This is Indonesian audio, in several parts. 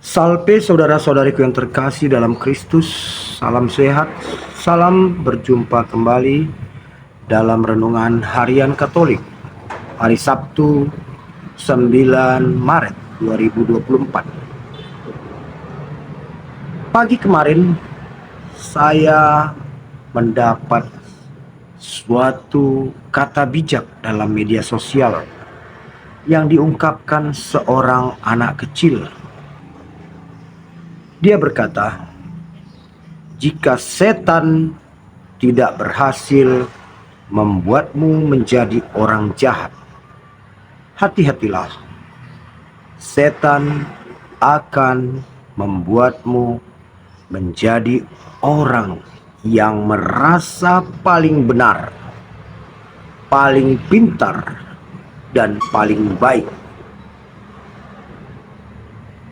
Salve saudara-saudariku yang terkasih dalam Kristus, salam sehat, salam berjumpa kembali dalam renungan harian Katolik, hari Sabtu 9 Maret 2024. Pagi kemarin saya mendapat suatu kata bijak dalam media sosial yang diungkapkan seorang anak kecil. Dia berkata, jika setan tidak berhasil membuatmu menjadi orang jahat, hati-hatilah. Setan akan membuatmu menjadi orang yang merasa paling benar, paling pintar, dan paling baik.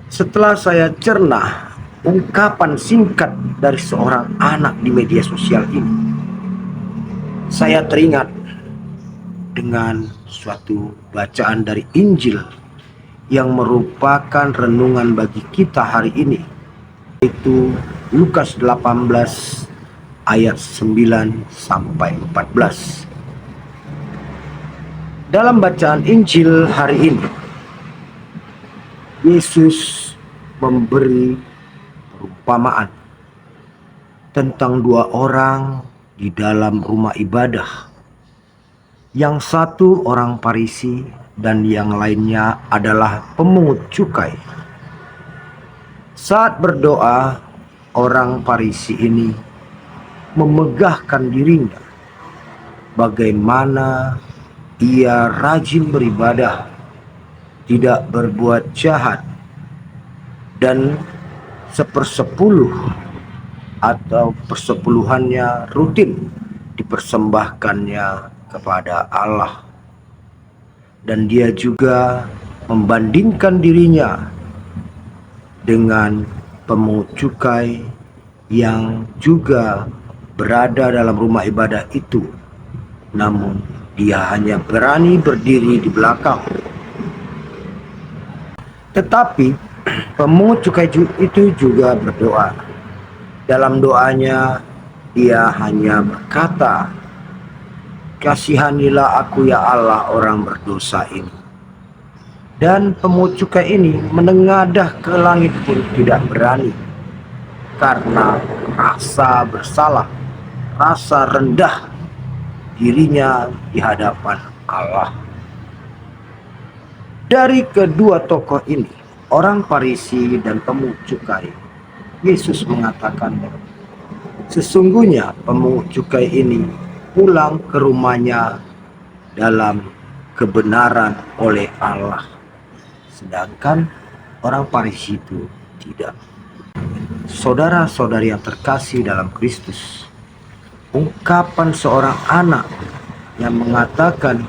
Setelah saya cerna ungkapan singkat dari seorang anak di media sosial ini, saya teringat dengan suatu bacaan dari Injil yang merupakan renungan bagi kita hari ini, yaitu Lukas 18 ayat 9 sampai 14. Dalam bacaan Injil hari ini, Yesus memberi perumpamaan tentang dua orang di dalam rumah ibadah. Yang satu orang Farisi dan yang lainnya adalah pemungut cukai. Saat berdoa, orang Farisi ini memegahkan dirinya bagaimana ia rajin beribadah, tidak berbuat jahat, dan sepersepuluh atau persepuluhannya rutin dipersembahkannya kepada Allah. Dan dia juga membandingkan dirinya dengan pemungut cukai yang juga berada dalam rumah ibadah itu, namun dia hanya berani berdiri di belakang. Tetapi pemungut cukai itu juga berdoa. Dalam doanya dia hanya berkata, "Kasihanilah aku ya Allah, orang berdosa ini." Dan pemungut cukai ini menengadah ke langit pun tidak berani, karena rasa bersalah, rasa rendah dirinya di hadapan Allah. Dari kedua tokoh ini, orang Farisi dan pemungut cukai, Yesus mengatakan, sesungguhnya pemungut cukai ini pulang ke rumahnya dalam kebenaran oleh Allah, sedangkan orang Farisi itu tidak. Saudara-saudari yang terkasih dalam Kristus, ungkapan seorang anak yang mengatakan,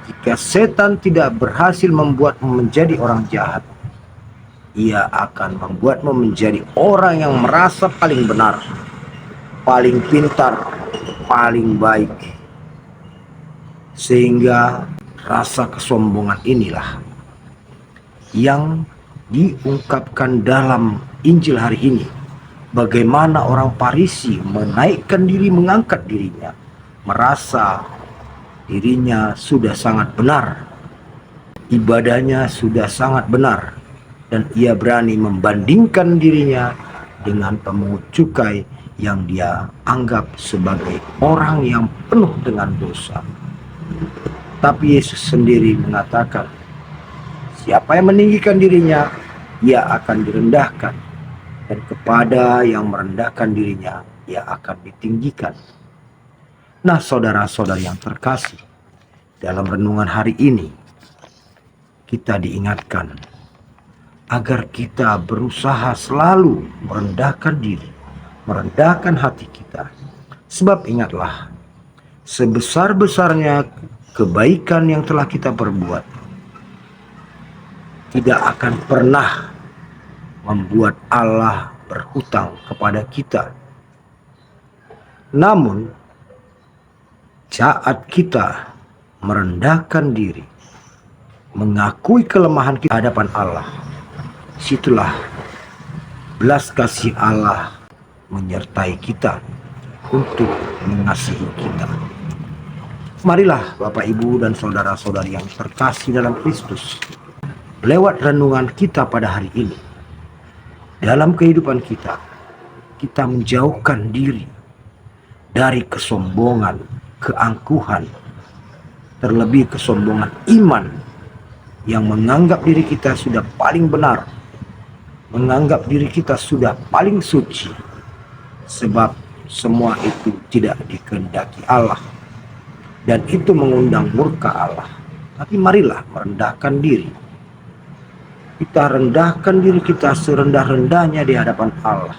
jika setan tidak berhasil membuatmu menjadi orang jahat, ia akan membuatmu menjadi orang yang merasa paling benar, paling pintar, paling baik. Sehingga rasa kesombongan inilah yang diungkapkan dalam Injil hari ini. Bagaimana orang Farisi menaikkan diri, mengangkat dirinya, merasa dirinya sudah sangat benar, ibadahnya sudah sangat benar, dan ia berani membandingkan dirinya dengan pemungut cukai yang dia anggap sebagai orang yang penuh dengan dosa. Tapi Yesus sendiri mengatakan, siapa yang meninggikan dirinya, ia akan direndahkan, dan kepada yang merendahkan dirinya, ia akan ditinggikan. Nah, saudara-saudari yang terkasih, dalam renungan hari ini kita diingatkan agar kita berusaha selalu merendahkan diri, merendahkan hati kita. Sebab ingatlah, sebesar-besarnya kebaikan yang telah kita perbuat tidak akan pernah membuat Allah berhutang kepada kita. Namun saat kita merendahkan diri, mengakui kelemahan kita di hadapan Allah, Situlah belas kasih Allah menyertai kita untuk mengasihi kita. Marilah Bapak, Ibu, dan saudara-saudari yang terkasih dalam Kristus, lewat renungan kita pada hari ini, dalam kehidupan kita, kita menjauhkan diri dari kesombongan, keangkuhan, terlebih kesombongan iman yang menganggap diri kita sudah paling benar, menganggap diri kita sudah paling suci, sebab semua itu tidak dikehendaki Allah dan itu mengundang murka Allah. Tapi marilah merendahkan diri. Kita rendahkan diri kita serendah-rendahnya di hadapan Allah,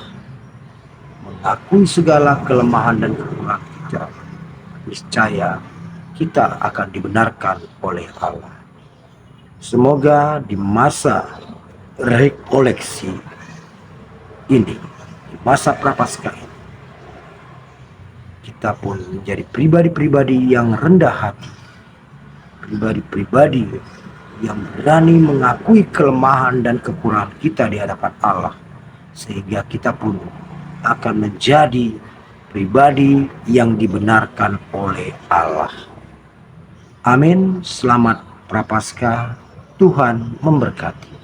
mengakui segala kelemahan dan kekurangan kita. Niscaya kita akan dibenarkan oleh Allah. Semoga di masa rekoleksi ini, di masa prapaskah ini, kita pun menjadi pribadi-pribadi yang rendah hati, pribadi-pribadi yang berani mengakui kelemahan dan kekurangan kita di hadapan Allah, sehingga kita pun akan menjadi pribadi yang dibenarkan oleh Allah. Amin. Selamat Prapaskah. Tuhan memberkati.